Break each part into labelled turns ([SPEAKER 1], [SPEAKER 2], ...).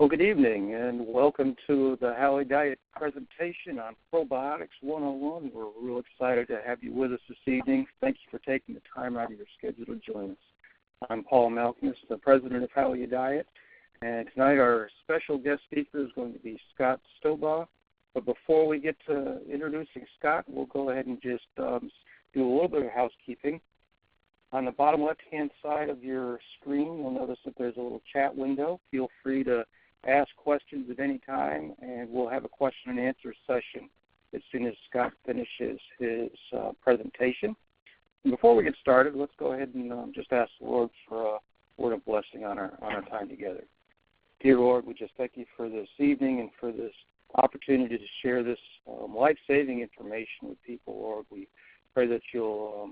[SPEAKER 1] Well, good evening, and welcome to the Howie Diet presentation on Probiotics 101. We're real excited to have you with us this evening. Thank you for taking the time out of your schedule to join us. I'm Paul Malcolmus, the president of Howie Diet, and tonight our special guest speaker is going to be Scott Stobaugh. But before we get to introducing Scott, we'll go ahead and just do a little bit of housekeeping. On the bottom left-hand side of your screen, you'll notice that there's a little chat window. Feel free to ask questions at any time, and we'll have a question and answer session as soon as Scott finishes his presentation. And before we get started, let's go ahead and just ask the Lord for a word of blessing on our time together. Dear Lord, we just thank you for this evening and for this opportunity to share this life-saving information with people, Lord. We pray that you'll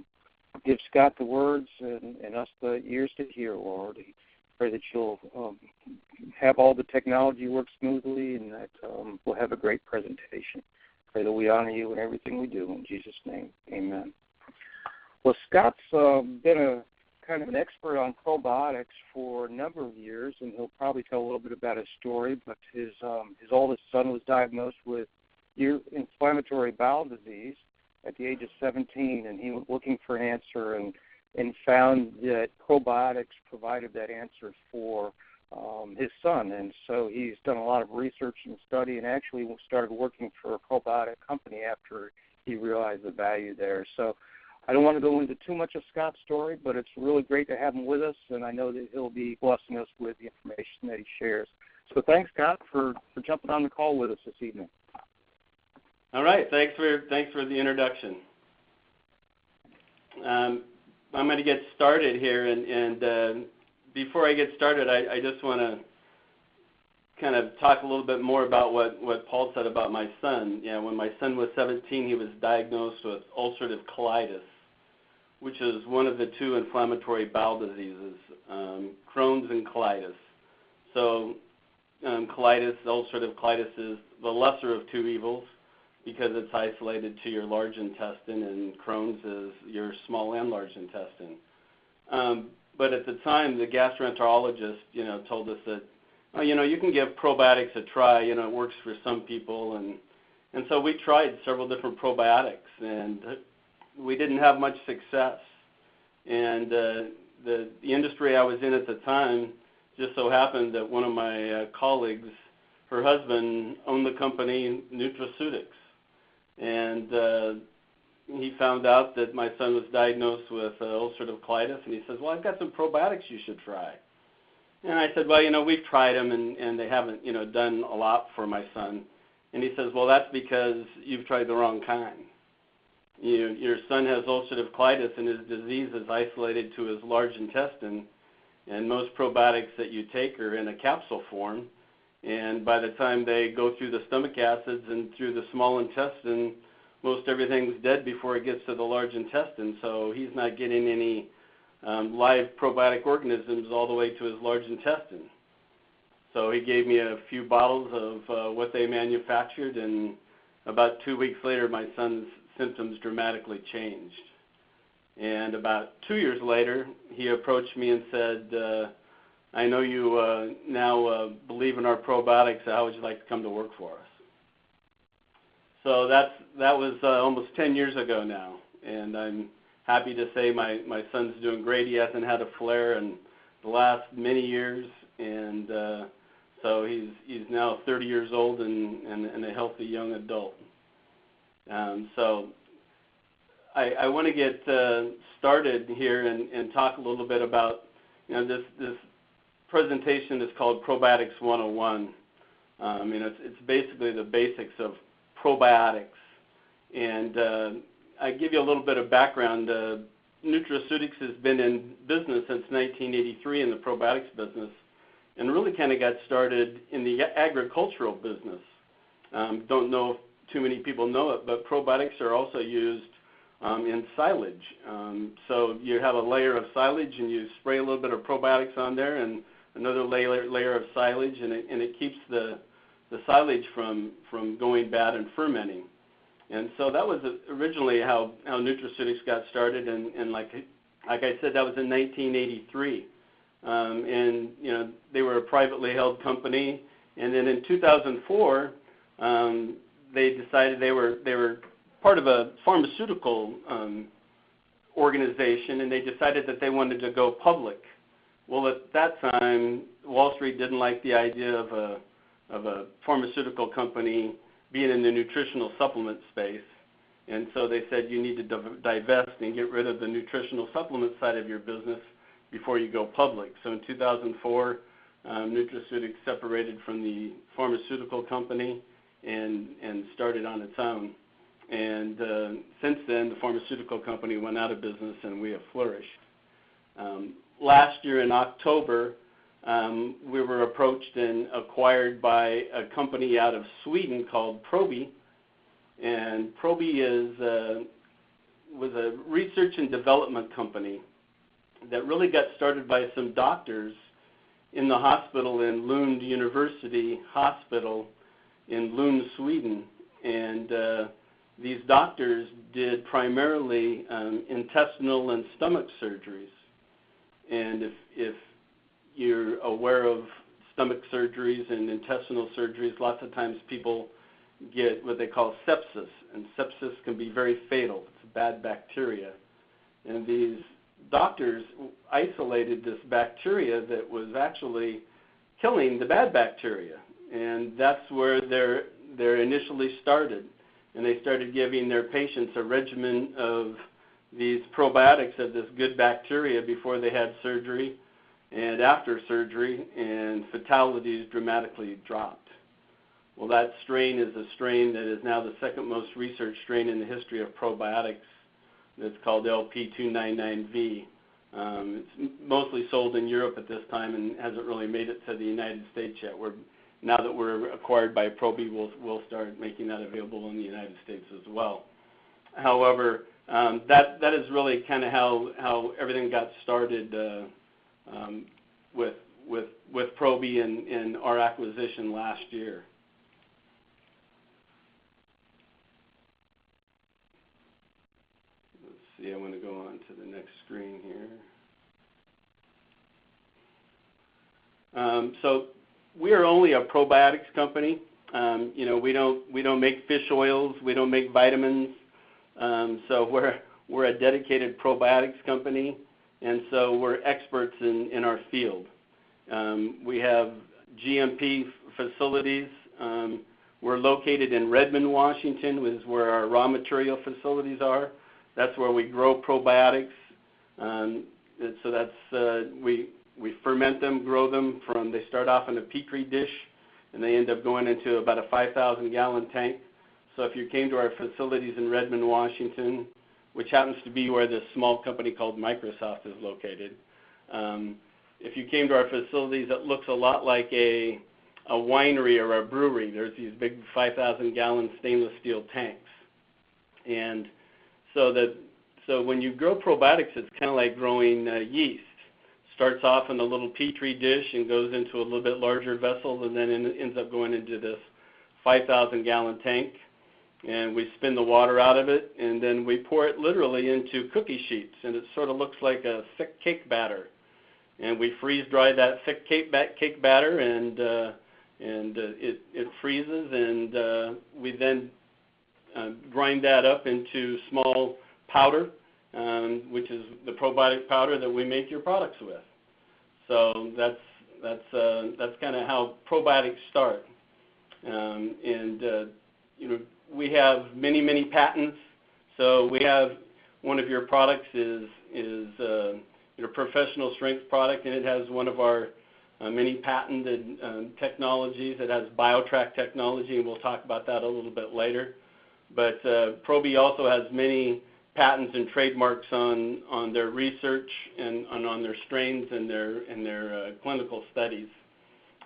[SPEAKER 1] give Scott the words and us the ears to hear, Lord. We pray that you'll have all the technology work smoothly and that we'll have a great presentation. Pray that we honor you in everything we do. In Jesus' name, amen. Well, Scott's been a kind of an expert on probiotics for a number of years, and he'll probably tell a little bit about his story, but his oldest son was diagnosed with inflammatory bowel disease at the age of 17, and he was looking for an answer and found that probiotics provided that answer for his son. And so he's done a lot of research and study and actually started working for a probiotic company after he realized the value there. So I don't want to go into too much of Scott's story, but it's really great to have him with us, and I know that he'll be blessing us with the information that he shares. So thanks, Scott, for jumping on the call with us this evening.
[SPEAKER 2] All right, thanks for the introduction. I'm going to get started here, and before I get started, I just want to kind of talk a little bit more about what Paul said about my son. Yeah, when my son was 17, he was diagnosed with ulcerative colitis, which is one of the two inflammatory bowel diseases, Crohn's and colitis. So ulcerative colitis is the lesser of two evils, because it's isolated to your large intestine, and Crohn's is your small and large intestine. But at the time, the gastroenterologist, told us that, you can give probiotics a try. It works for some people, and so we tried several different probiotics, and we didn't have much success. And the industry I was in at the time just so happened that one of my colleagues, her husband, owned the company Nutraceutics. And he found out that my son was diagnosed with ulcerative colitis, and he says, well, I've got some probiotics you should try. And I said, well, we've tried them, and they haven't, done a lot for my son. And he says, well, that's because you've tried the wrong kind. Your son has ulcerative colitis, and his disease is isolated to his large intestine, and most probiotics that you take are in a capsule form. And by the time they go through the stomach acids and through the small intestine, most everything's dead before it gets to the large intestine. So he's not getting any live probiotic organisms all the way to his large intestine. So he gave me a few bottles of what they manufactured, and about 2 weeks later, my son's symptoms dramatically changed. And about 2 years later, he approached me and said, I know you now believe in our probiotics. How would you like to come to work for us? So that was almost 10 years ago now, and I'm happy to say my son's doing great. He hasn't had a flare in the last many years, and so he's now 30 years old and a healthy young adult. So I want to get started here and talk a little bit about this presentation is called Probiotics 101. It's basically the basics of probiotics. And I give you a little bit of background. Nutraceutics has been in business since 1983 in the probiotics business, and really kind of got started in the agricultural business. Don't know if too many people know it, but probiotics are also used in silage. So you have a layer of silage, and you spray a little bit of probiotics on there, and another layer of silage, and it keeps the silage from going bad and fermenting. And so that was originally how Nutraceutics got started, and like I said, that was in 1983. And they were a privately held company, And then in 2004, they decided they were part of a pharmaceutical organization, and they decided that they wanted to go public. Well, at that time, Wall Street didn't like the idea of a pharmaceutical company being in the nutritional supplement space, and so they said you need to divest and get rid of the nutritional supplement side of your business before you go public. So in 2004, Nutraceutics separated from the pharmaceutical company and started on its own. And since then, the pharmaceutical company went out of business, and we have flourished. Last year in October, we were approached and acquired by a company out of Sweden called Probi. And Probi was a research and development company that really got started by some doctors in the hospital in Lund University Hospital in Lund, Sweden. And these doctors did primarily intestinal and stomach surgeries. And if you're aware of stomach surgeries and intestinal surgeries, lots of times people get what they call sepsis, and sepsis can be very fatal. It's bad bacteria. And these doctors isolated this bacteria that was actually killing the bad bacteria. And that's where they're initially started. And they started giving their patients a regimen of these probiotics of this good bacteria before they had surgery and after surgery, and fatalities dramatically dropped. Well, that strain is a strain that is now the second most researched strain in the history of probiotics. That's called LP299V. It's mostly sold in Europe at this time and hasn't really made it to the United States yet. Now that we're acquired by Probi, we'll start making that available in the United States as well. However, that is really kind of how everything got started with Probi and our acquisition last year. Let's see, I want to go on to the next screen here. So we are only a probiotics company. We don't make fish oils. We don't make vitamins. So we're a dedicated probiotics company, and so we're experts in our field. We have GMP facilities. We're located in Redmond, Washington, is where our raw material facilities are. That's where we grow probiotics. So that's we ferment them, grow them they start off in a Petri dish, and they end up going into about a 5,000-gallon tank. So if you came to our facilities in Redmond, Washington, which happens to be where this small company called Microsoft is located, if you came to our facilities, it looks a lot like a winery or a brewery. There's these big 5,000-gallon stainless steel tanks. And so when you grow probiotics, it's kind of like growing yeast. Starts off in a little Petri dish and goes into a little bit larger vessel, and then ends up going into this 5,000-gallon tank. And we spin the water out of it, and then we pour it literally into cookie sheets, and it sort of looks like a thick cake batter. And we freeze dry that thick cake batter, and it freezes, and we then grind that up into small powder, which is the probiotic powder that we make your products with. So that's kind of how probiotics start. We have many patents. So we have one of your products is your professional strength product, and it has one of our many patented technologies. It has BioTrack Technology, and we'll talk about that a little bit later. But Probi also has many patents and trademarks on their research and on their strains and their clinical studies.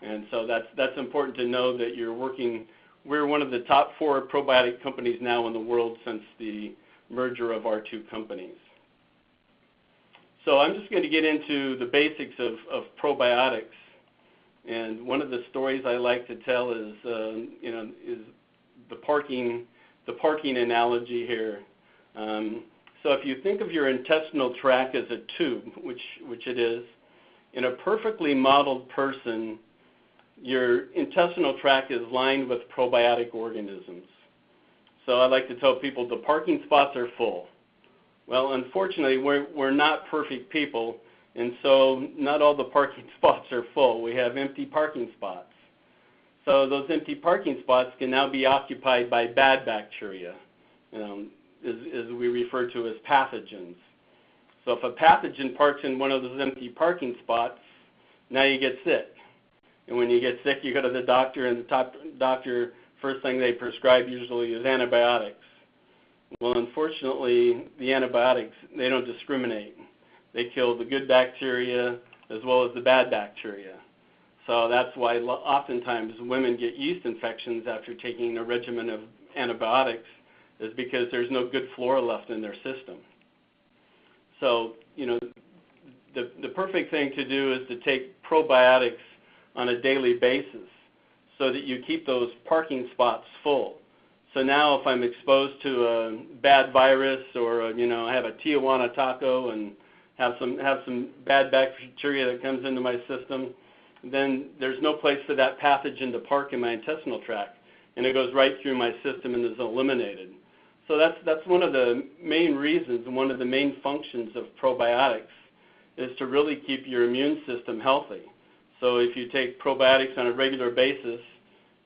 [SPEAKER 2] And so that's important to know that we're one of the top 4 probiotic companies now in the world since the merger of our two companies. So I'm just going to get into the basics of probiotics. And one of the stories I like to tell is the parking analogy here. So if you think of your intestinal tract as a tube, which it is, in a perfectly modeled person, your intestinal tract is lined with probiotic organisms. So I like to tell people the parking spots are full. Well, unfortunately, we're not perfect people, and so not all the parking spots are full. We have empty parking spots. So those empty parking spots can now be occupied by bad bacteria, as we refer to as pathogens. So if a pathogen parks in one of those empty parking spots, now you get sick. And when you get sick, you go to the doctor, and the doctor, first thing they prescribe usually is antibiotics. Well, unfortunately, the antibiotics, they don't discriminate. They kill the good bacteria as well as the bad bacteria. So that's why oftentimes women get yeast infections after taking a regimen of antibiotics, is because there's no good flora left in their system. So, the perfect thing to do is to take probiotics on a daily basis so that you keep those parking spots full. So now if I'm exposed to a bad virus, or I have a Tijuana taco and have some bad bacteria that comes into my system, then there's no place for that pathogen to park in my intestinal tract, and it goes right through my system and is eliminated. So that's one of the main reasons and one of the main functions of probiotics, is to really keep your immune system healthy. So if you take probiotics on a regular basis,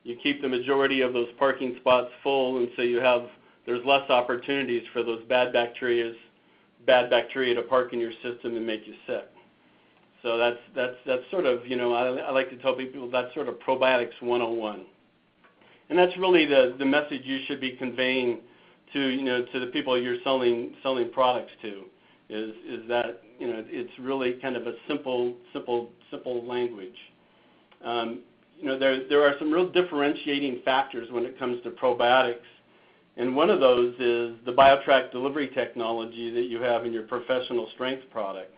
[SPEAKER 2] you keep the majority of those parking spots full, and so there's less opportunities for those bad bacteria to park in your system and make you sick. So that's sort of, I like to tell people that's sort of Probiotics 101. And that's really the message you should be conveying to the people you're selling products to, is that it's really kind of a simple language. There are some real differentiating factors when it comes to probiotics, and one of those is the BioTrack delivery technology that you have in your professional strength product.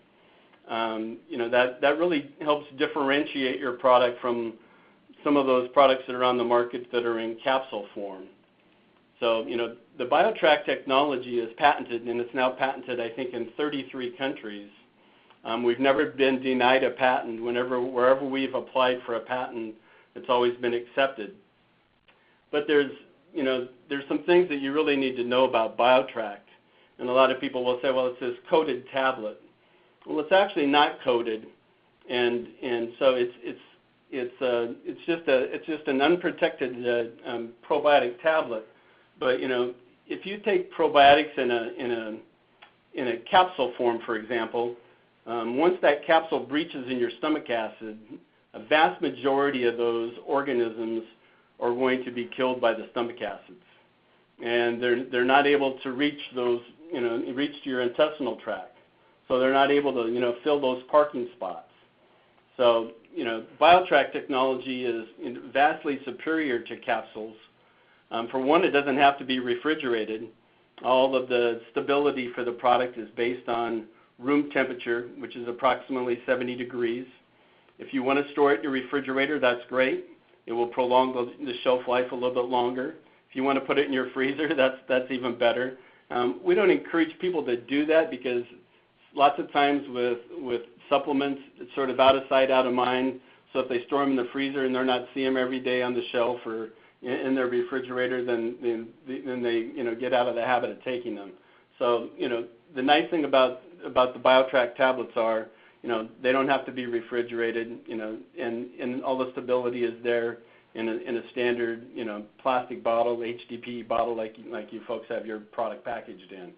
[SPEAKER 2] That really helps differentiate your product from some of those products that are on the market that are in capsule form. So, the BioTrack technology is patented, and it's now patented, I think, in 33 countries. We've never been denied a patent. Wherever we've applied for a patent, it's always been accepted. But there's some things that you really need to know about BioTrack. And a lot of people will say, well, it's this coated tablet. Well, it's actually not coated, and so it's just an unprotected probiotic tablet. But if you take probiotics in a capsule form, for example, once that capsule breaches in your stomach acid, a vast majority of those organisms are going to be killed by the stomach acids, and they're not able to reach to your intestinal tract, so they're not able to fill those parking spots. So BioTrack technology is vastly superior to capsules. For one, it doesn't have to be refrigerated. All of the stability for the product is based on room temperature, which is approximately 70 degrees. If you want to store it in your refrigerator, that's great. It will prolong the shelf life a little bit longer. If you want to put it in your freezer, that's even better. We don't encourage people to do that, because lots of times with supplements, it's sort of out of sight, out of mind. So if they store them in the freezer and they're not seeing them every day on the shelf or in their refrigerator, then they get out of the habit of taking them. So the nice thing about the BioTrack tablets are they don't have to be refrigerated, and all the stability is there in a standard plastic bottle, HDPE bottle, like you folks have your product packaged in.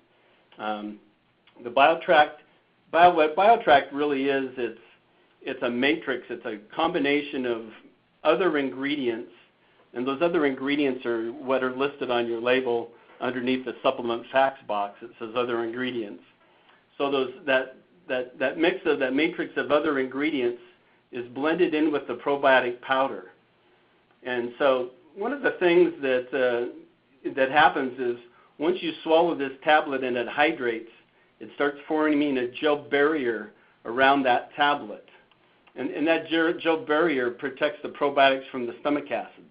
[SPEAKER 2] The what BioTrack really is, it's a matrix. It's a combination of other ingredients, and those other ingredients are what are listed on your label underneath the supplement facts box. It says other ingredients. So that matrix of other ingredients is blended in with the probiotic powder. And so one of the things that happens is, once you swallow this tablet and it hydrates, it starts forming a gel barrier around that tablet. And that gel barrier protects the probiotics from the stomach acids.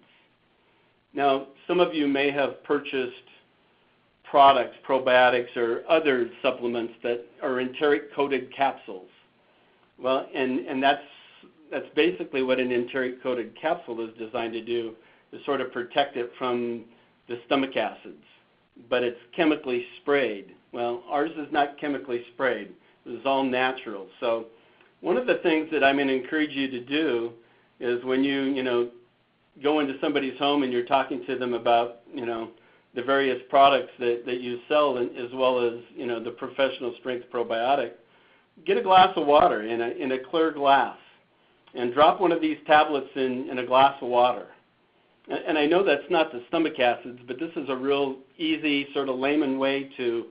[SPEAKER 2] Now, some of you may have purchased products, probiotics, or other supplements that are enteric-coated capsules. Well, and that's basically what an enteric-coated capsule is designed to do, is sort of protect it from the stomach acids. But it's chemically sprayed. Well, ours is not chemically sprayed. This is all natural. So one of the things that I'm going to encourage you to do is when you go into somebody's home and you're talking to them about, the various products that you sell, as well as, the professional strength probiotic, get a glass of water in a clear glass and drop one of these tablets in a glass of water. And I know that's not the stomach acids, but this is a real easy sort of layman way to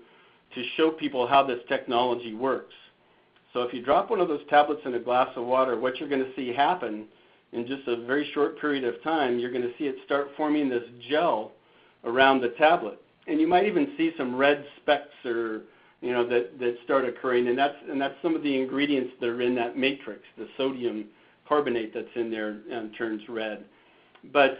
[SPEAKER 2] show people how this technology works. So if you drop one of those tablets in a glass of water, what you're going to see happen in just a very short period of time, you're going to see it start forming this gel around the tablet. And you might even see some red specks or that start occurring, and that's some of the ingredients that are in that matrix. The sodium carbonate that's in there turns red. But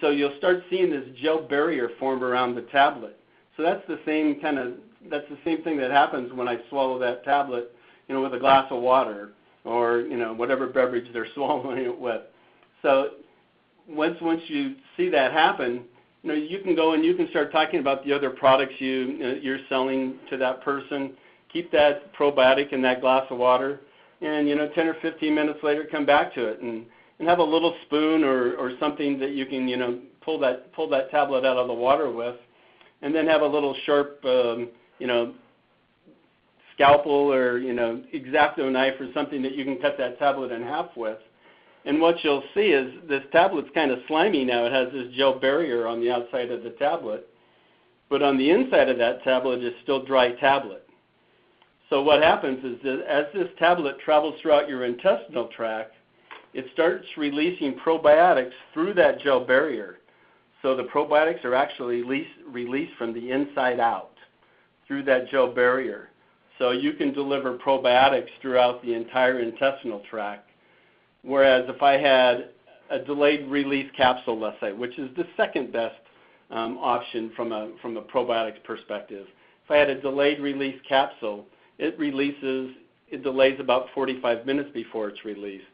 [SPEAKER 2] so you'll start seeing this gel barrier form around the tablet. So that's the same thing that happens when I swallow that tablet, with a glass of water or whatever beverage they're swallowing it with. So once you see that happen, you can go and you can start talking about the other products you're selling to that person. Keep that probiotic in that glass of water, and 10 or 15 minutes later, come back to it and have a little spoon or something that you can pull that tablet out of the water with, and then have a little sharp scalpel or X-Acto knife or something that you can cut that tablet in half with. And what you'll see is this tablet's kind of slimy now. It has this gel barrier on the outside of the tablet, but on the inside of that tablet is still dry tablet. So what happens is that as this tablet travels throughout your intestinal tract, it starts releasing probiotics through that gel barrier. So the probiotics are actually released from the inside out through that gel barrier. So you can deliver probiotics throughout the entire intestinal tract. Whereas if I had a delayed release capsule, let's say, which is the second best option from a probiotics perspective, if I had a delayed release capsule, it delays about 45 minutes before it's released,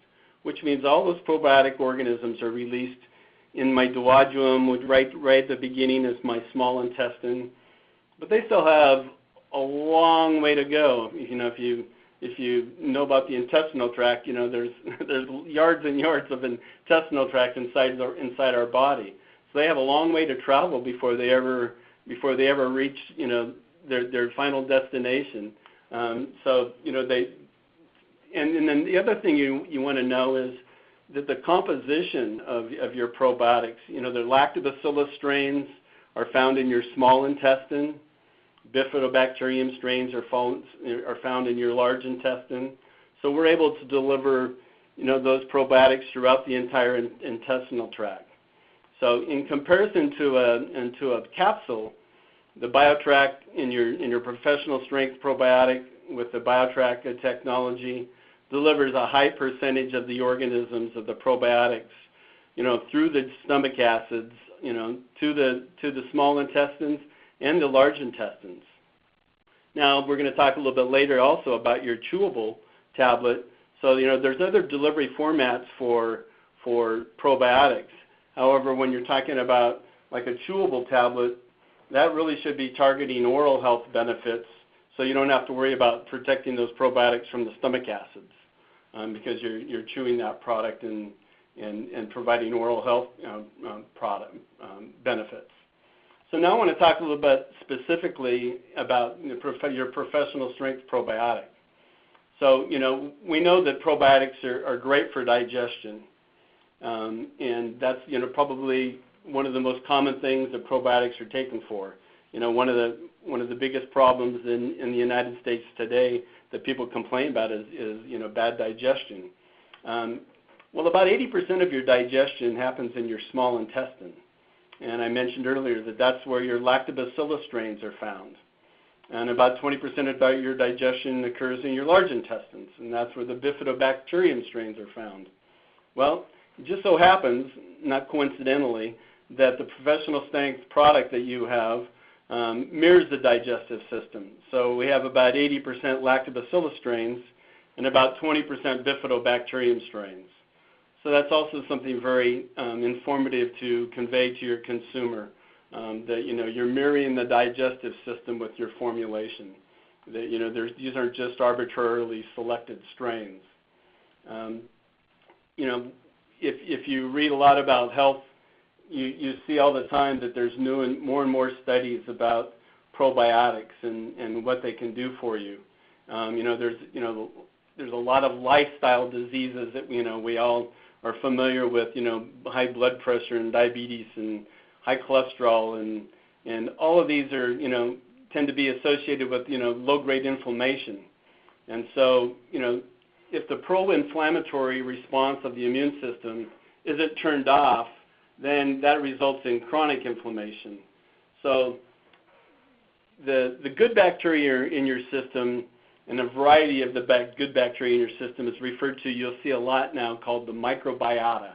[SPEAKER 2] which means all those probiotic organisms are released in my duodenum, right at the beginning is my small intestine, but they still have a long way to go. If you know about the intestinal tract, there's yards and yards of intestinal tract inside our body. So they have a long way to travel before they ever reach their final destination. And then the other thing you want to know is that the composition of your probiotics, the lactobacillus strains are found in your small intestine. Bifidobacterium strains are found in your large intestine. So we're able to deliver, those probiotics throughout the entire intestinal tract. So in comparison to a capsule, the BioTrack in your professional strength probiotic with the BioTrack technology delivers a high percentage of the organisms of the probiotics, through the stomach acids, to the small intestines and the large intestines. Now, we're going to talk a little bit later also about your chewable tablet. So, there's other delivery formats for probiotics. However, when you're talking about like a chewable tablet, that really should be targeting oral health benefits, so you don't have to worry about protecting those probiotics from the stomach acids, because you're chewing that product and providing oral health product benefits. So now I want to talk a little bit specifically about your professional strength probiotic. So, we know that probiotics are great for digestion, and that's, probably one of the most common things that probiotics are taken for. One of the biggest problems in the United States today that people complain about is bad digestion. Well, about 80% of your digestion happens in your small intestine. And I mentioned earlier that that's where your lactobacillus strains are found. And about 20% of your digestion occurs in your large intestines, and that's where the bifidobacterium strains are found. Well, it just so happens, not coincidentally, that the professional strength product that you have mirrors the digestive system. So we have about 80% lactobacillus strains and about 20% bifidobacterium strains. So that's also something very informative to convey to your consumer, that you're mirroring the digestive system with your formulation. That these aren't just arbitrarily selected strains. If you read a lot about health, you see all the time that there's more and more studies about probiotics and what they can do for you. There's a lot of lifestyle diseases that we all are familiar with, high blood pressure and diabetes and high cholesterol, and all of these are tend to be associated with low-grade inflammation. And so if the pro-inflammatory response of the immune system isn't turned off, then that results in chronic inflammation. So the good bacteria in your system, and a variety of the good bacteria in your system is referred to, you'll see a lot now, called the microbiota.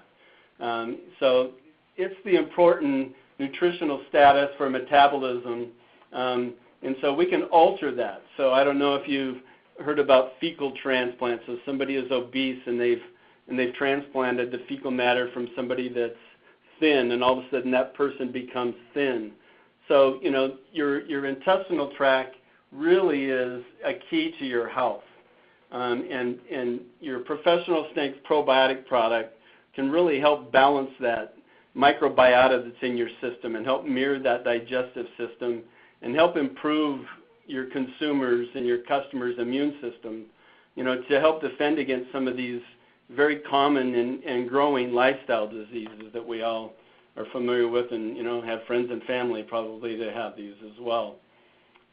[SPEAKER 2] So it's the important nutritional status for metabolism, and so we can alter that. So I don't know if you've heard about fecal transplants. So somebody is obese and they've transplanted the fecal matter from somebody that's thin, and all of a sudden that person becomes thin. So your intestinal tract really is a key to your health, and your professional strength probiotic product can really help balance that microbiota that's in your system and help mirror that digestive system and help improve your consumers and your customers' immune system, to help defend against some of these very common and growing lifestyle diseases that we all are familiar with, and have friends and family probably that have these as well.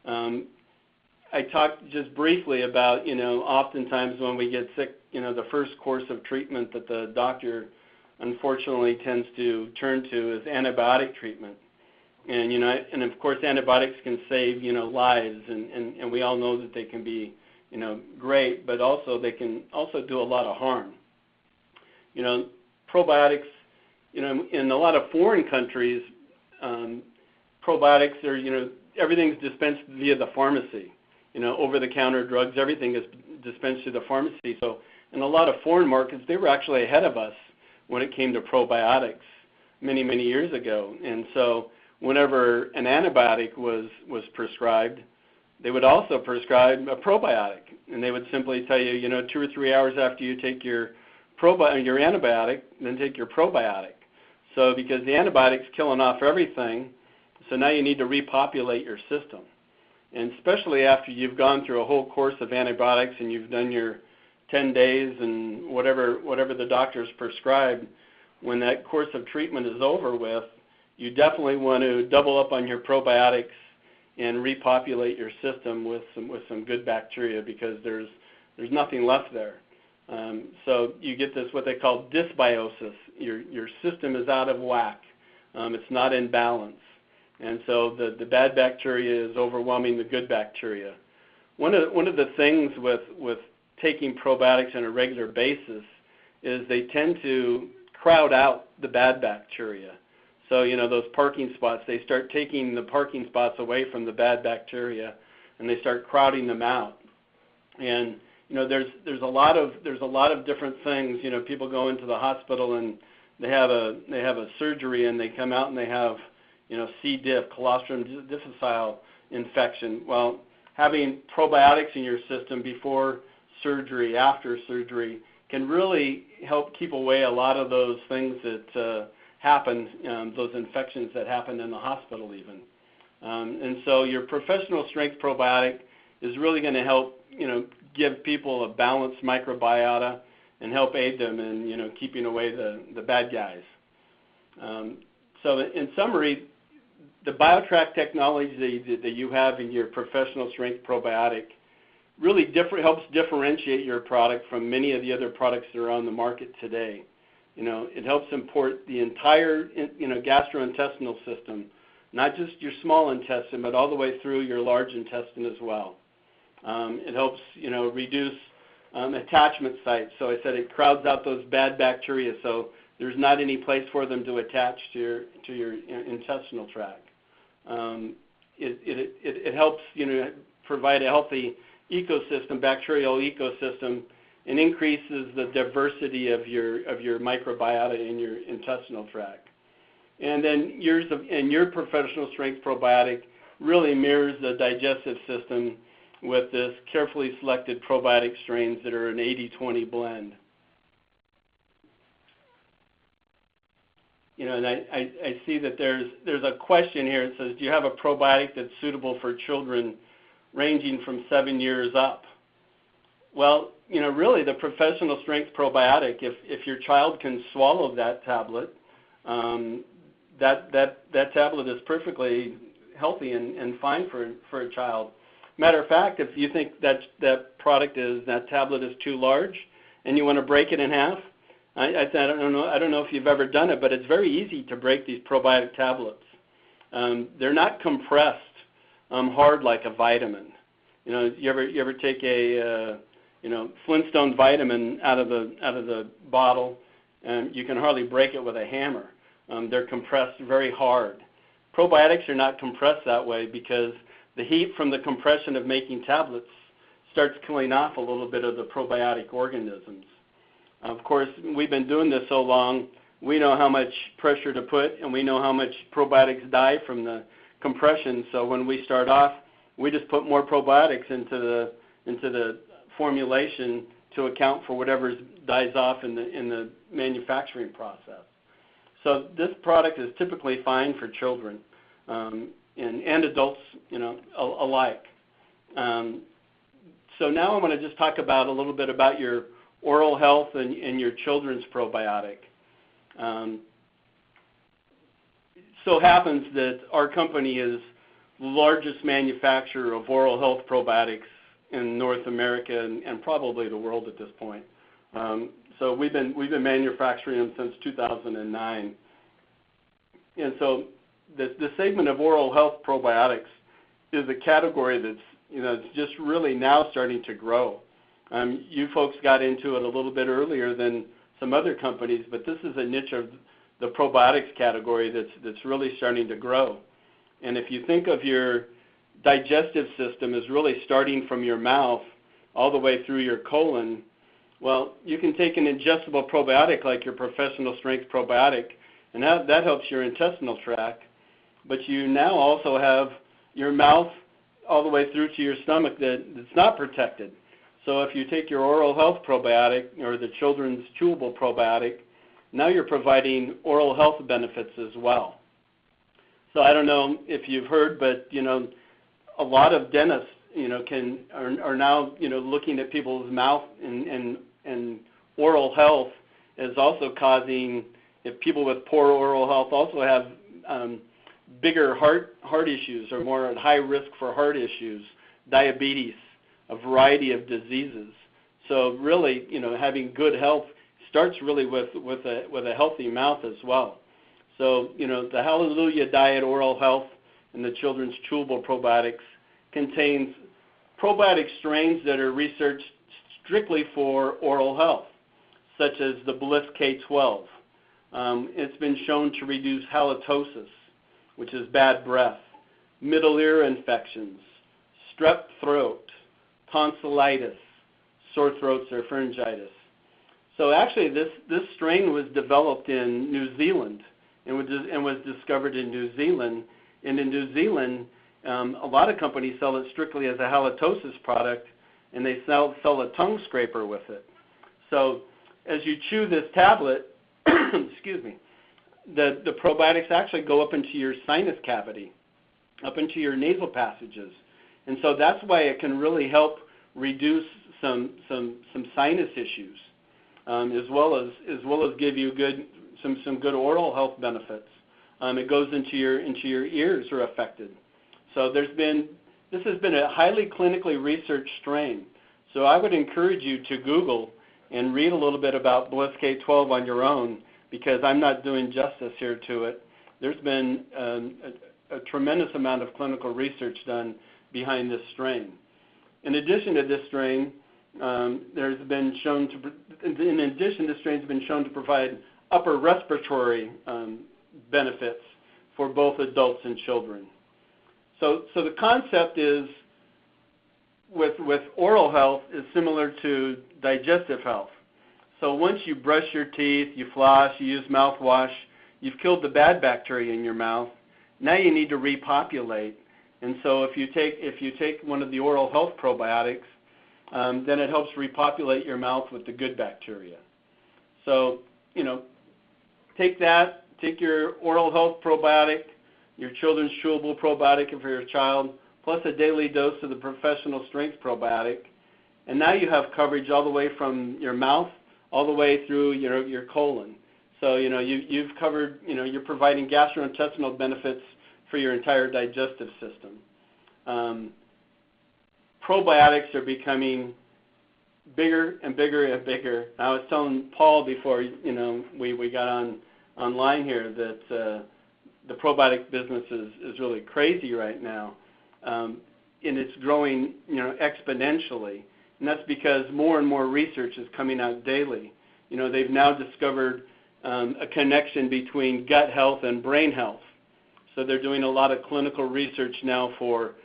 [SPEAKER 2] I talked just briefly about, oftentimes when we get sick, the first course of treatment that the doctor unfortunately tends to turn to is antibiotic treatment. And of course antibiotics can save, lives, and we all know that they can be, great, but also they can also do a lot of harm. Probiotics, in a lot of foreign countries, probiotics are, everything's dispensed via the pharmacy. Over-the-counter drugs, everything is dispensed through the pharmacy. So in a lot of foreign markets, they were actually ahead of us when it came to probiotics many, many years ago. And so whenever an antibiotic was prescribed, they would also prescribe a probiotic. And they would simply tell you, 2 or 3 hours after you take your antibiotic, then take your probiotic. So because the antibiotic's killing off everything, so now you need to repopulate your system. And especially after you've gone through a whole course of antibiotics and you've done your 10 days and whatever the doctor's prescribed, when that course of treatment is over with, you definitely want to double up on your probiotics and repopulate your system with some good bacteria, because there's nothing left there. So you get this, what they call dysbiosis. Your system is out of whack. It's not in balance. And so the bad bacteria is overwhelming the good bacteria. One of the things with taking probiotics on a regular basis is they tend to crowd out the bad bacteria. So, those parking spots, they start taking the parking spots away from the bad bacteria, and they start crowding them out. And, there's a lot of different things. People go into the hospital and they have a surgery, and they come out and they have, C. diff, Colostrum difficile infection. Well, having probiotics in your system before surgery, after surgery, can really help keep away a lot of those things that happen, those infections that happen in the hospital even. And so your professional strength probiotic is really going to help, give people a balanced microbiota and help aid them in, keeping away the bad guys. So in summary, the BioTrack technology that you have in your professional strength probiotic really helps differentiate your product from many of the other products that are on the market today. It helps support the entire, gastrointestinal system, not just your small intestine, but all the way through your large intestine as well. It helps, reduce attachment sites. So I said it crowds out those bad bacteria, so there's not any place for them to attach to your intestinal tract. It helps, provide a healthy ecosystem, bacterial ecosystem, and increases the diversity of your microbiota in your intestinal tract. And then your professional strength probiotic really mirrors the digestive system with this carefully selected probiotic strains that are an 80-20 blend. You know, and I see that there's a question here. It says, do you have a probiotic that's suitable for children ranging from 7 years up? Well, you know, really the professional strength probiotic, if your child can swallow that tablet, that tablet is perfectly healthy and fine for a child. Matter of fact, if you think that that tablet is too large and you want to break it in half, I don't know if you've ever done it, but it's very easy to break these probiotic tablets. They're not compressed hard like a vitamin. You know, you ever take a Flintstone vitamin out of the bottle, and you can hardly break it with a hammer. They're compressed very hard. Probiotics are not compressed that way because the heat from the compression of making tablets starts killing off a little bit of the probiotic organisms. Of course, we've been doing this so long, we know how much pressure to put, and we know how much probiotics die from the compression. So when we start off, we just put more probiotics into the formulation to account for whatever dies off in the manufacturing process. So this product is typically fine for children and adults, you know, alike. So now I want to just talk about a little bit about your oral health and your children's probiotic. So happens that our company is the largest manufacturer of oral health probiotics in North America and probably the world at this point. So we've been manufacturing them since 2009. And so the segment of oral health probiotics is a category that's, you know, it's just really now starting to grow. You folks got into it a little bit earlier than some other companies, but this is a niche of the probiotics category that's really starting to grow. And if you think of your digestive system as really starting from your mouth all the way through your colon, well, you can take an ingestible probiotic like your professional strength probiotic, and that helps your intestinal tract. But you now also have your mouth all the way through to your stomach that's not protected. So if you take your oral health probiotic or the children's chewable probiotic, now you're providing oral health benefits as well. So I don't know if you've heard, but, you know, a lot of dentists, you know, are now, you know, looking at people's mouth and oral health is also causing, if people with poor oral health also have bigger heart issues or more at high risk for heart issues, diabetes, a variety of diseases. So really, you know, having good health starts really with a healthy mouth as well. So, you know, the Hallelujah Diet Oral Health and the children's chewable probiotics contains probiotic strains that are researched strictly for oral health, such as the Bliss K12. It's been shown to reduce halitosis, which is bad breath, middle ear infections, strep throat, tonsillitis, sore throats or pharyngitis. So actually this strain was developed in New Zealand and was discovered in New Zealand. And in New Zealand, a lot of companies sell it strictly as a halitosis product, and they sell a tongue scraper with it. So as you chew this tablet, excuse me, the probiotics actually go up into your sinus cavity, up into your nasal passages. And so that's why it can really help reduce some sinus issues, as well as give you some good oral health benefits. It goes into your ears are affected. So this has been a highly clinically researched strain. So I would encourage you to Google and read a little bit about Bliss K12 on your own, because I'm not doing justice here to it. There's been a tremendous amount of clinical research done behind this strain. In addition to this strain, this strain's been shown to provide upper respiratory benefits for both adults and children. So the concept is with oral health is similar to digestive health. So once you brush your teeth, you floss, you use mouthwash, you've killed the bad bacteria in your mouth. Now you need to repopulate. And so if you take one of the oral health probiotics, then it helps repopulate your mouth with the good bacteria. So, take your oral health probiotic, your children's chewable probiotic for your child, plus a daily dose of the professional strength probiotic, and now you have coverage all the way from your mouth all the way through your colon. So you've covered, you're providing gastrointestinal benefits for your entire digestive system. Probiotics are becoming bigger and bigger and bigger. I was telling Paul before we got online here that the probiotic business is really crazy right now, and it's growing exponentially, and that's because more and more research is coming out daily. They've now discovered a connection between gut health and brain health. So they're doing a lot of clinical research now for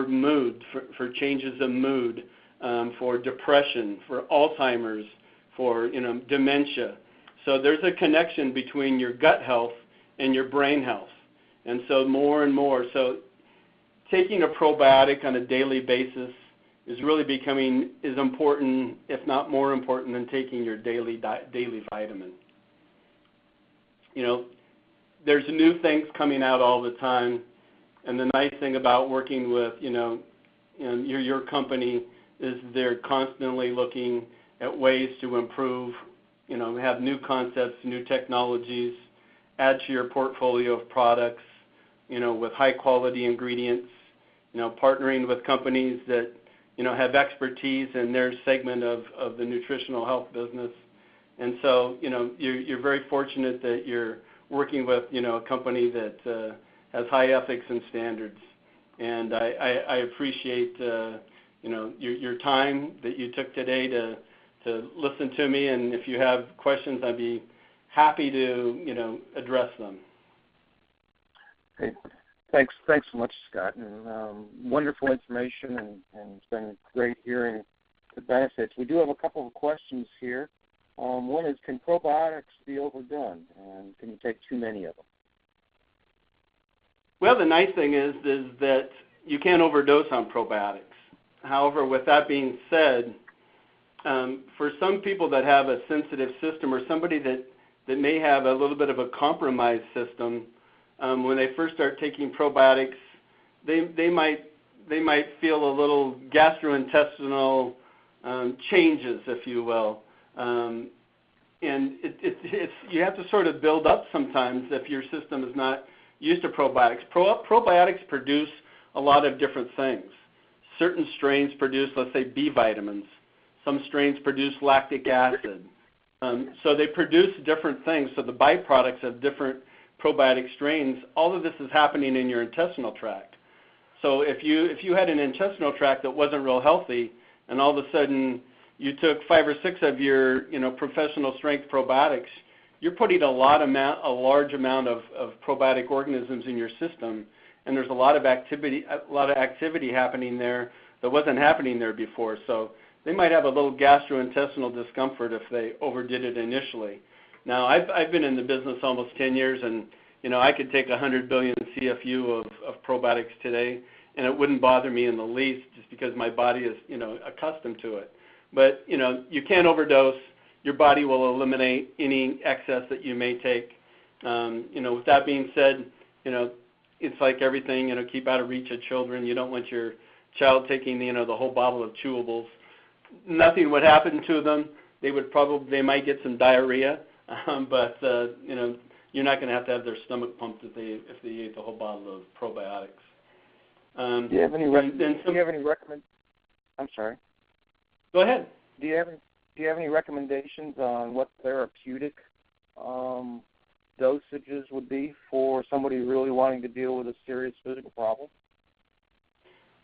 [SPEAKER 2] mood, for changes of mood, for depression, for Alzheimer's, for dementia. So there's a connection between your gut health and your brain health. And so more and more, so taking a probiotic on a daily basis is really becoming as important, if not more important, than taking your daily vitamin. There's new things coming out all the time, and the nice thing about working with your company is they're constantly looking at ways to improve, have new concepts, new technologies, add to your portfolio of products, with high quality ingredients, partnering with companies that have expertise in their segment of the nutritional health business. And so, you're very fortunate that you're working with, a company that has high ethics and standards. And I appreciate, your time that you took today to listen to me. And if you have questions, I'd be happy to, address them.
[SPEAKER 1] Okay. Thanks so much, Scott. And wonderful information, and it's been great hearing the benefits. We do have a couple of questions here. One is, can probiotics be overdone, and can you take too many of them?
[SPEAKER 2] Well, the nice thing is that you can't overdose on probiotics. However, with that being said, for some people that have a sensitive system, or somebody that may have a little bit of a compromised system, when they first start taking probiotics, they might feel a little gastrointestinal changes, if you will. And you have to sort of build up sometimes if your system is not used to probiotics. Probiotics produce a lot of different things. Certain strains produce, let's say, B vitamins. Some strains produce lactic acid. So they produce different things. So the byproducts of different probiotic strains, all of this is happening in your intestinal tract. So if you had an intestinal tract that wasn't real healthy, and all of a sudden you took 5 or 6 of your professional strength probiotics, you're putting a large amount of probiotic organisms in your system, and there's a lot of activity happening there that wasn't happening there before. So they might have a little gastrointestinal discomfort if they overdid it initially. Now, I've been in the business almost 10 years, and I could take 100 billion CFU of probiotics today, and it wouldn't bother me in the least, just because my body is accustomed to it. But you can't overdose. Your body will eliminate any excess that you may take. With that being said, it's like everything. Keep out of reach of children. You don't want your child taking the whole bottle of chewables. Nothing would happen to them. They might get some diarrhea. But you're not going to have their stomach pumped if they ate the whole bottle of probiotics.
[SPEAKER 1] Do you have any recommendations? I'm sorry.
[SPEAKER 2] Go ahead.
[SPEAKER 1] Do you have any recommendations on what therapeutic dosages would be for somebody really wanting to deal with a serious physical problem?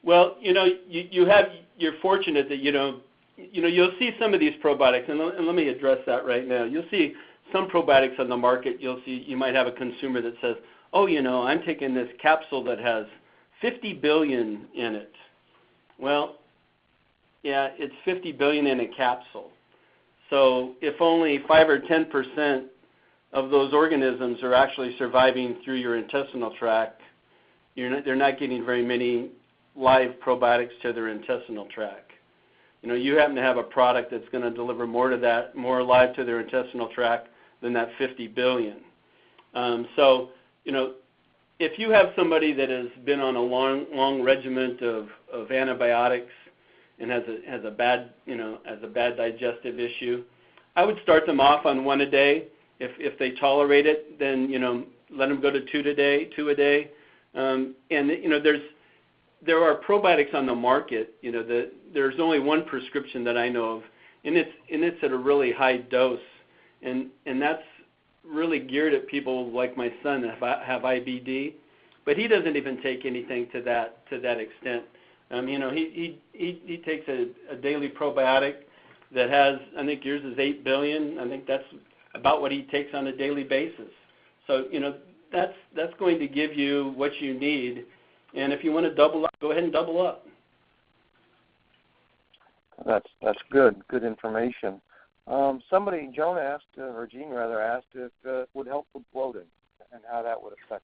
[SPEAKER 1] Well,
[SPEAKER 2] you're fortunate that you'll see some of these probiotics, and let me address that right now. You'll see some probiotics on the market. You might have a consumer that says, I'm taking this capsule that has 50 billion in it. Well, Yeah, it's 50 billion in a capsule. So if only 5 or 10% of those organisms are actually surviving through your intestinal tract, they're not getting very many live probiotics to their intestinal tract. You happen to have a product that's going to deliver more live to their intestinal tract than that 50 billion. So, if you have somebody that has been on a long regimen of antibiotics and has a bad digestive issue, I would start them off on 1 a day. If they tolerate it, then let them go to 2 a day. There are probiotics on the market. There's only one prescription that I know of, and it's at a really high dose, and that's really geared at people like my son that have IBD, but he doesn't even take anything to that extent. He takes a daily probiotic that has, I think yours is 8 billion. I think that's about what he takes on a daily basis. So that's going to give you what you need, and if you want to double up, go ahead and double up.
[SPEAKER 1] That's good information. Joan asked, or Jean rather asked, if it would help with bloating and how that would affect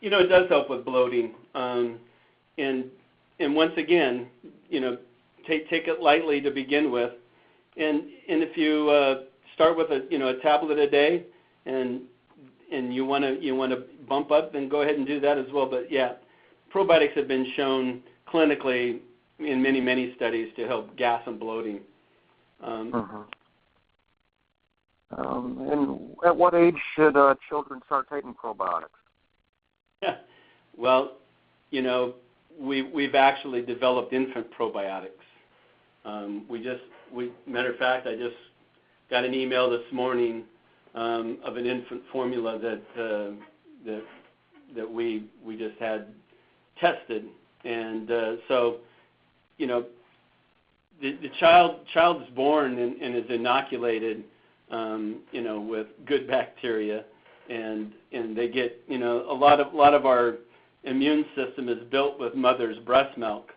[SPEAKER 1] it.
[SPEAKER 2] It does help with bloating, and once again, take it lightly to begin with, and if you start with a tablet a day, and you want to bump up, then go ahead and do that as well. But yeah, probiotics have been shown clinically in many studies to help gas and bloating.
[SPEAKER 1] And at what age should children start taking probiotics?
[SPEAKER 2] Yeah. Well, we've actually developed infant probiotics. Matter of fact, I just got an email this morning of an infant formula that we just had tested, and so the child's born and is inoculated, with good bacteria, and they get, a lot of our immune system is built with mother's breast milk,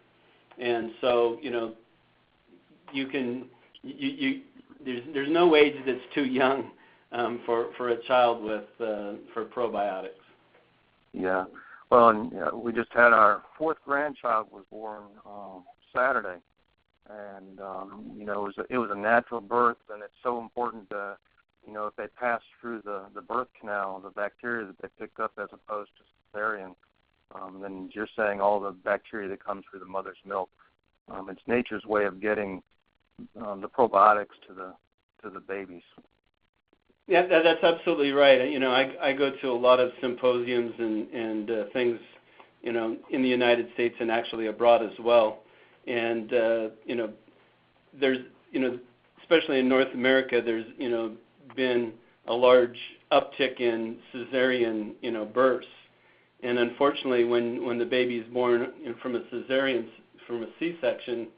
[SPEAKER 2] and so there's no age that's too young for a child for probiotics.
[SPEAKER 1] Yeah. Well, and we just had our 4th grandchild was born Saturday, and it was a natural birth, and it's so important to, if they pass through the birth canal, the bacteria that they pick up as opposed to cesarean, then you're saying all the bacteria that comes through the mother's milk. It's nature's way of getting the probiotics to the babies.
[SPEAKER 2] Yeah, that's absolutely right. I go to a lot of symposiums and things, in the United States and actually abroad as well. And there's, especially in North America, there's been a large uptick in cesarean, births. And unfortunately, when the baby is born from a cesarean, from a C-section,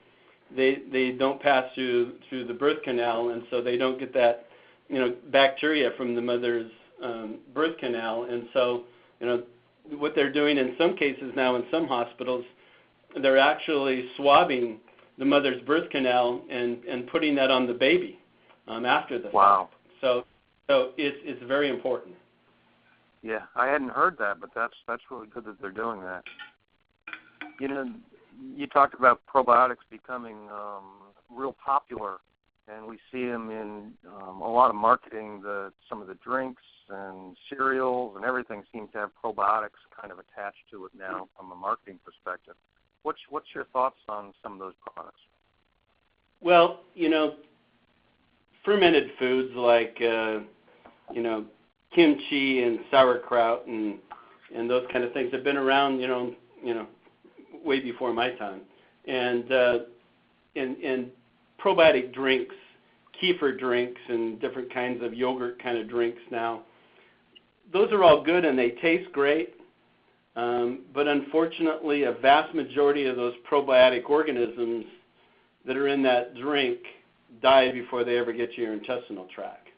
[SPEAKER 2] they don't pass through the birth canal, and so they don't get that bacteria from the mother's birth canal. And so what they're doing in some cases now in some hospitals, they're actually swabbing the mother's birth canal and putting that on the baby after the fact. So it's very important.
[SPEAKER 1] Yeah, I hadn't heard that, but that's really good that they're doing that. You talked about probiotics becoming real popular, and we see them in a lot of marketing. Some of the drinks and cereals and everything seems to have probiotics kind of attached to it now from a marketing perspective. What's your thoughts on some of those products?
[SPEAKER 2] Well, fermented foods like kimchi and sauerkraut and those kind of things have been around, way before my time. And probiotic drinks, kefir drinks, and different kinds of yogurt kind of drinks now, those are all good and they taste great. But unfortunately, a vast majority of those probiotic organisms that are in that drink die before they ever get to your intestinal tract.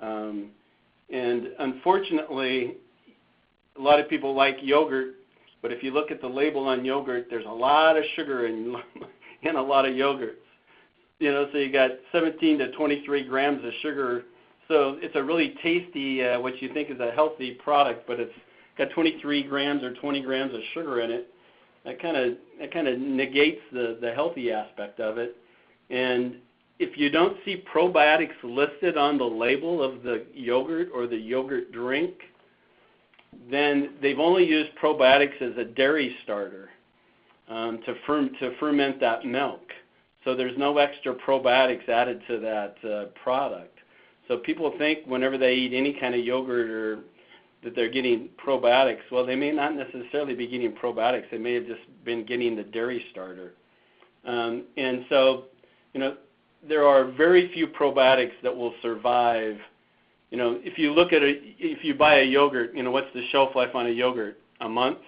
[SPEAKER 2] And unfortunately, a lot of people like yogurt, but if you look at the label on yogurt, there's a lot of sugar in in a lot of yogurts. So you got 17 to 23 grams of sugar. So it's a really tasty, what you think is a healthy product, but it's got 23 grams or 20 grams of sugar in it. That kind of negates the healthy aspect of it. And if you don't see probiotics listed on the label of the yogurt or the yogurt drink, then they've only used probiotics as a dairy starter to ferment that milk. So there's no extra probiotics added to that product. So people think whenever they eat any kind of yogurt or that they're getting probiotics. Well, they may not necessarily be getting probiotics. They may have just been getting the dairy starter. And so, there are very few probiotics that will survive. If you look at if you buy a yogurt, what's the shelf life on a yogurt? A month?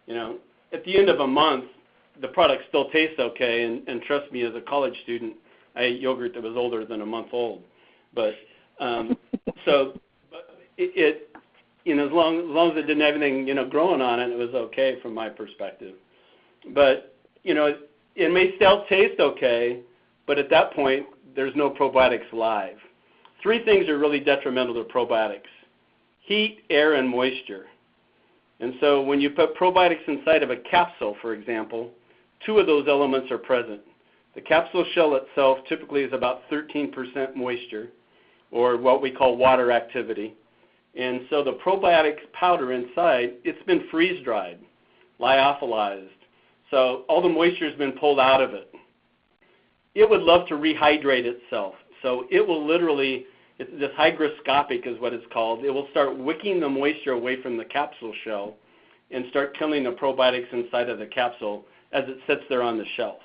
[SPEAKER 2] At the end of a month, the product still tastes okay. And trust me, as a college student, I ate yogurt that was older than a month old. But so it as long as it didn't have anything growing on it, it was okay from my perspective. But it may still taste okay. But at that point, there's no probiotics live. Three things are really detrimental to probiotics: heat, air, and moisture. And so when you put probiotics inside of a capsule, for example, two of those elements are present. The capsule shell itself typically is about 13% moisture, or what we call water activity. And so the probiotics powder inside, it's been freeze-dried, lyophilized. So all the moisture has been pulled out of it. It would love to rehydrate itself. So it will literally, this hygroscopic is what it's called. It will start wicking the moisture away from the capsule shell and start killing the probiotics inside of the capsule as it sits there on the shelf.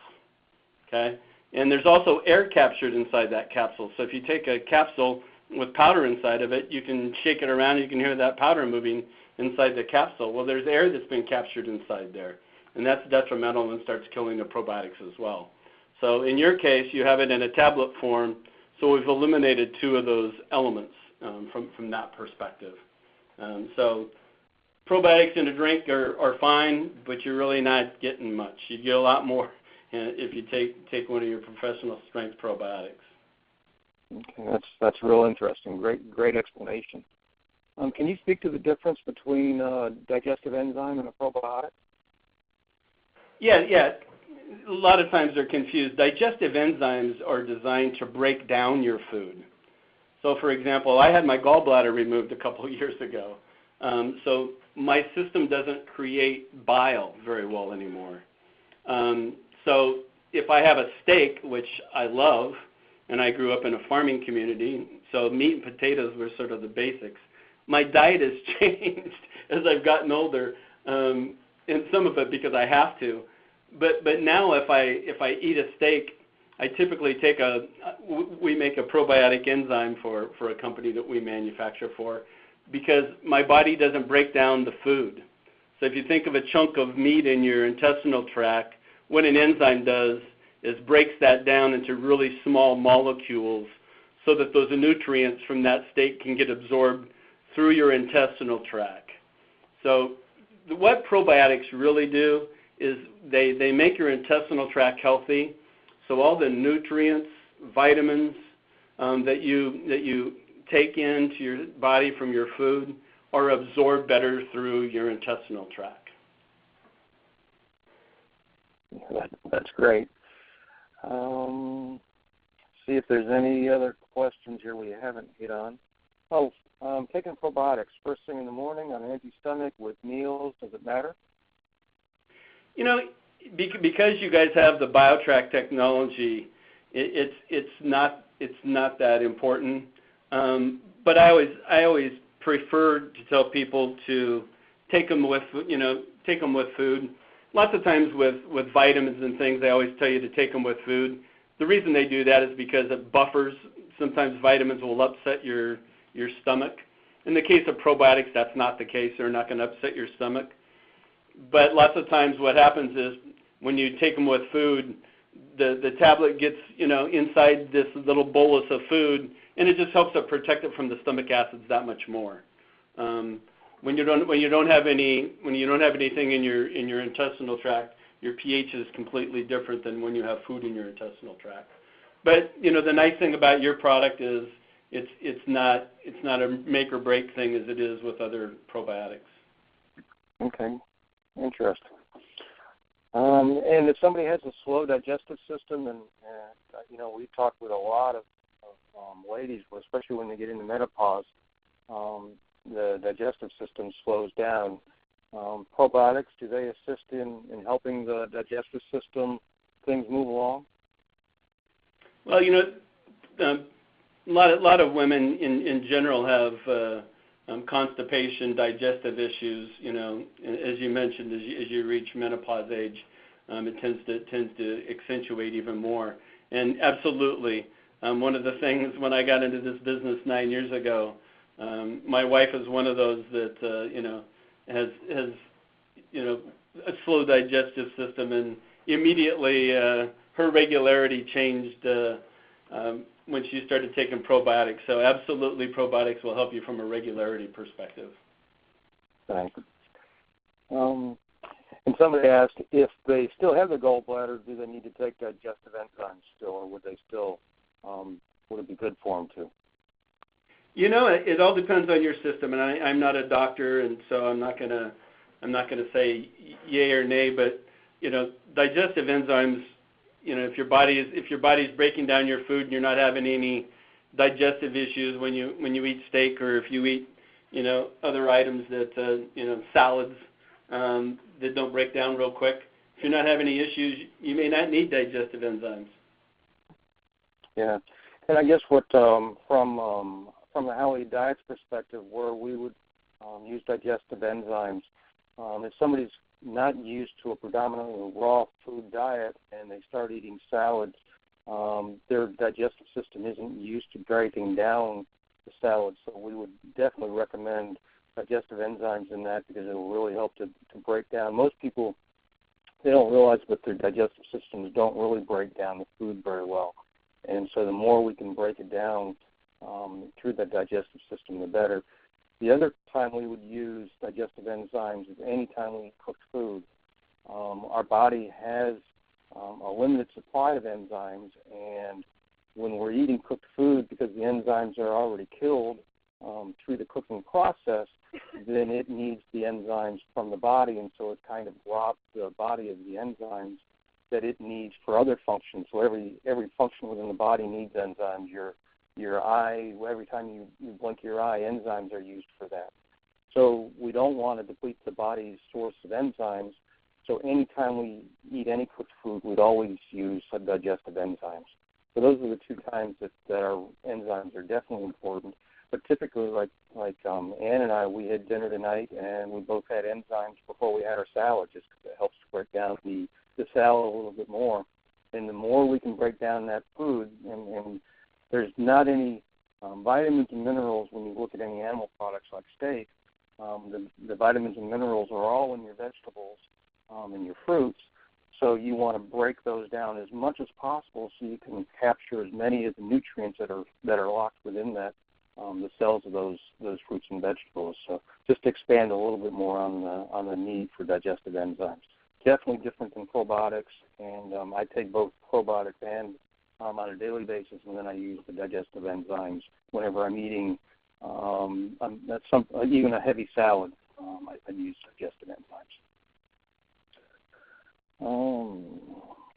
[SPEAKER 2] Okay? And there's also air captured inside that capsule. So if you take a capsule with powder inside of it, you can shake it around, you can hear that powder moving inside the capsule. Well, there's air that's been captured inside there. And that's detrimental and starts killing the probiotics as well. So in your case, you have it in a tablet form, so we've eliminated two of those elements from that perspective. So probiotics in a drink are fine, but you're really not getting much. You get a lot more if you take one of your professional strength probiotics.
[SPEAKER 1] Okay, that's real interesting. Great explanation. Can you speak to the difference between digestive enzyme and a probiotic?
[SPEAKER 2] Yeah. A lot of times they're confused. Digestive enzymes are designed to break down your food. So, for example, I had my gall bladder removed a couple of years ago. So my system doesn't create bile very well anymore. So if I have a steak, which I love, and I grew up in a farming community, so meat and potatoes were sort of the basics, my diet has changed as I've gotten older, and some of it because I have to. But now if I eat a steak, I typically we make a probiotic enzyme for a company that we manufacture for, because my body doesn't break down the food. So if you think of a chunk of meat in your intestinal tract, what an enzyme does is breaks that down into really small molecules so that those nutrients from that steak can get absorbed through your intestinal tract. So what probiotics really do is they make your intestinal tract healthy, so all the nutrients, vitamins that you take into your body from your food are absorbed better through your intestinal tract.
[SPEAKER 1] That's great. See if there's any other questions here we haven't hit on. Taking probiotics first thing in the morning on an empty stomach with meals, does it matter?
[SPEAKER 2] Because you guys have the BioTrack technology, it's not that important. But I always prefer to tell people to take them with food. Lots of times with vitamins and things, I always tell you to take them with food. The reason they do that is because it buffers. Sometimes vitamins will upset your stomach. In the case of probiotics, that's not the case. They're not going to upset your stomach. But lots of times what happens is when you take them with food, the tablet gets inside this little bolus of food, and it just helps it protect it from the stomach acids that much more. When you don't have anything in your intestinal tract, your pH is completely different than when you have food in your intestinal tract. But the nice thing about your product is it's not a make or break thing as it is with other probiotics.
[SPEAKER 1] Okay, interesting. And if somebody has a slow digestive system, and we've talked with a lot of ladies, especially when they get into menopause, the digestive system slows down. Probiotics, do they assist in helping the digestive system, things move along?
[SPEAKER 2] Well, a lot of women in general have constipation, digestive issues. As you mentioned, as you reach menopause age, it tends to accentuate even more. And absolutely, one of the things when I got into this business 9 years ago, my wife is one of those that has a slow digestive system, and immediately her regularity changed when she started taking probiotics. So absolutely, probiotics will help you from a regularity perspective.
[SPEAKER 1] Thanks. And somebody asked if they still have the gall bladder, do they need to take digestive enzymes still, or would they still would it be good for them too?
[SPEAKER 2] It all depends on your system, and I'm not a doctor, and so I'm not gonna say yay or nay. But digestive enzymes. If your body's breaking down your food and you're not having any digestive issues when you eat steak, or if you eat other items that salads that don't break down real quick, if you're not having any issues, you may not need digestive enzymes. Yeah,
[SPEAKER 1] and I guess what from the Howie Diet's perspective, where we would use digestive enzymes, if somebody's not used to a predominantly raw food diet and they start eating salads, their digestive system isn't used to breaking down the salad. So we would definitely recommend digestive enzymes in that, because it will really help to break down. Most people, they don't realize that their digestive systems don't really break down the food very well. And so the more we can break it down through the digestive system, the better. The other time we would use digestive enzymes is any time we eat cooked food. Our body has a limited supply of enzymes, and when we're eating cooked food, because the enzymes are already killed through the cooking process, then it needs the enzymes from the body, and so it kind of robs the body of the enzymes that it needs for other functions. So every function within the body needs enzymes. Your eye, every time you blink your eye, enzymes are used for that. So we don't want to deplete the body's source of enzymes. So anytime we eat any cooked food, we'd always use digestive enzymes. So those are the two times that our enzymes are definitely important. But typically, like Ann and I, we had dinner tonight, and we both had enzymes before we had our salad, just because it helps to break down the salad a little bit more. And the more we can break down that food, and there's not any vitamins and minerals when you look at any animal products like steak. The vitamins and minerals are all in your vegetables and your fruits. So you want to break those down as much as possible so you can capture as many of the nutrients that are locked within that the cells of those fruits and vegetables. So just to expand a little bit more on the need for digestive enzymes. Definitely different than probiotics, and I take both probiotics and on a daily basis, and then I use the digestive enzymes whenever I'm eating even a heavy salad. I use digestive enzymes.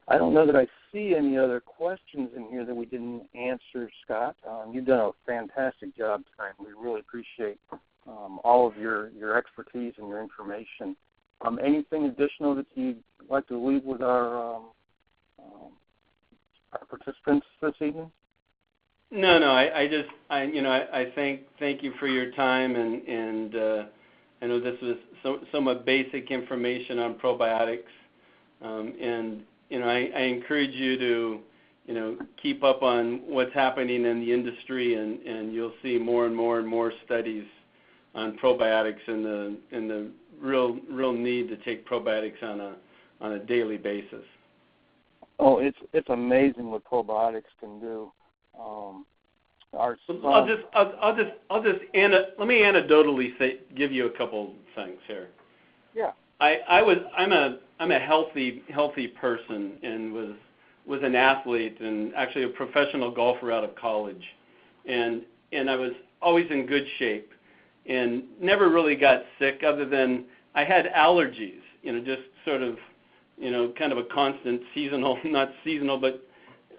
[SPEAKER 1] I don't know that I see any other questions in here that we didn't answer, Scott. You've done a fantastic job tonight. We really appreciate all of your expertise and your information. Anything additional that you'd like to leave with our participants this evening?
[SPEAKER 2] No. I thank you for your time, and I know this was somewhat basic information on probiotics, and I encourage you to keep up on what's happening in the industry, and you'll see more and more studies on probiotics and the real need to take probiotics on a daily basis.
[SPEAKER 1] Oh, it's amazing what probiotics can do. Let me anecdotally give you a couple things here. Yeah.
[SPEAKER 2] I'm a healthy person, and was an athlete, and actually a professional golfer out of college, and I was always in good shape, and never really got sick, other than I had allergies, just sort of, kind of a constant seasonal, not seasonal, but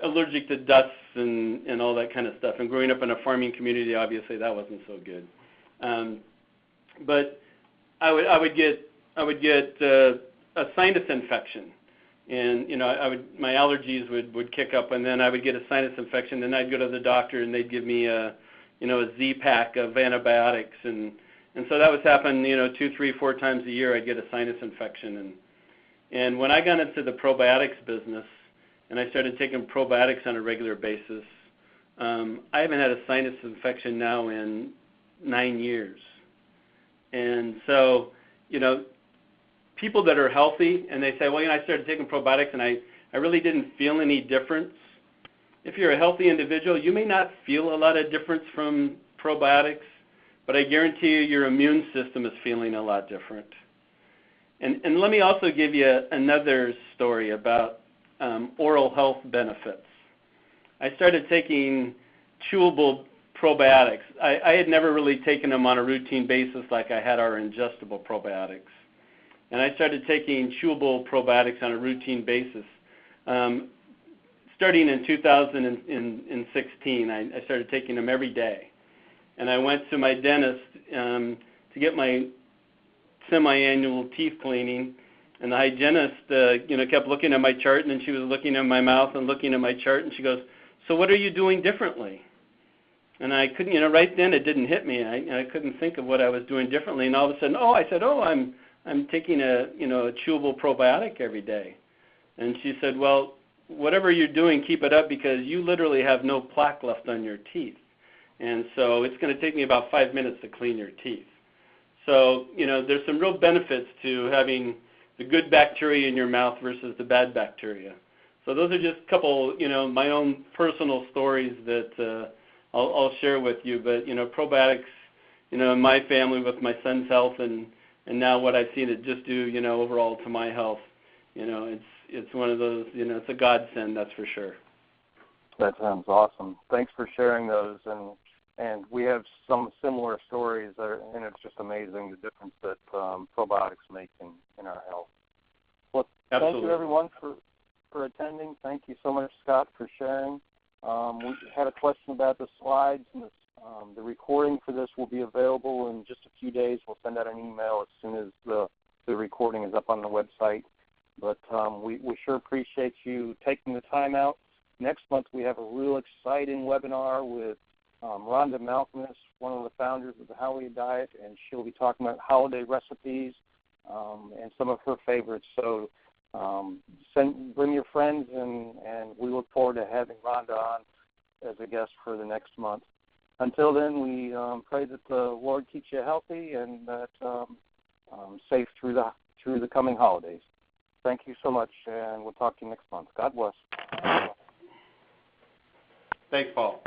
[SPEAKER 2] allergic to dusts and all that kind of stuff. And growing up in a farming community, obviously that wasn't so good. But I would get a sinus infection, and my allergies would kick up, and then I would get a sinus infection. Then I'd go to the doctor, and they'd give me a Z-pack of antibiotics, and so that was happening 2, 3, 4 times a year. I'd get a sinus infection, and when I got into the probiotics business, and I started taking probiotics on a regular basis, I haven't had a sinus infection now in 9 years. And so, people that are healthy, and they say, well, I started taking probiotics, and I really didn't feel any difference. If you're a healthy individual, you may not feel a lot of difference from probiotics, but I guarantee you your immune system is feeling a lot different. And let me also give you another story about oral health benefits. I started taking chewable probiotics. I had never really taken them on a routine basis like I had our ingestible probiotics. And I started taking chewable probiotics on a routine basis. Starting in 2016, I started taking them every day. And I went to my dentist to get my semi-annual teeth cleaning, and the hygienist kept looking at my chart, and then she was looking at my mouth and looking at my chart, and she goes, so what are you doing differently? And I couldn't, right then it didn't hit me. I couldn't think of what I was doing differently, and all of a sudden, I said, I'm taking a chewable probiotic every day. And she said, well, whatever you're doing, keep it up, because you literally have no plaque left on your teeth. And so it's going to take me about 5 minutes to clean your teeth. So, there's some real benefits to having the good bacteria in your mouth versus the bad bacteria. So those are just a couple, my own personal stories that I'll share with you. But, probiotics, in my family with my son's health and now what I've seen it just do, overall to my health, it's one of those, it's a godsend, that's for sure.
[SPEAKER 1] That sounds awesome. Thanks for sharing those. And we have some similar stories, and it's just amazing the difference that probiotics make in our health. Well,
[SPEAKER 2] Absolutely.
[SPEAKER 1] Thank you, everyone, for attending. Thank you so much, Scott, for sharing. We had a question about the slides, and the recording for this will be available in just a few days. We'll send out an email as soon as the recording is up on the website. But we sure appreciate you taking the time out. Next month we have a real exciting webinar with Rhonda Malcolmus, one of the founders of the Holiday Diet, and she'll be talking about holiday recipes and some of her favorites. So bring your friends, and we look forward to having Rhonda on as a guest for the next month. Until then, we pray that the Lord keeps you healthy and that safe through the coming holidays. Thank you so much, and we'll talk to you next month. God bless.
[SPEAKER 2] Thanks, Paul.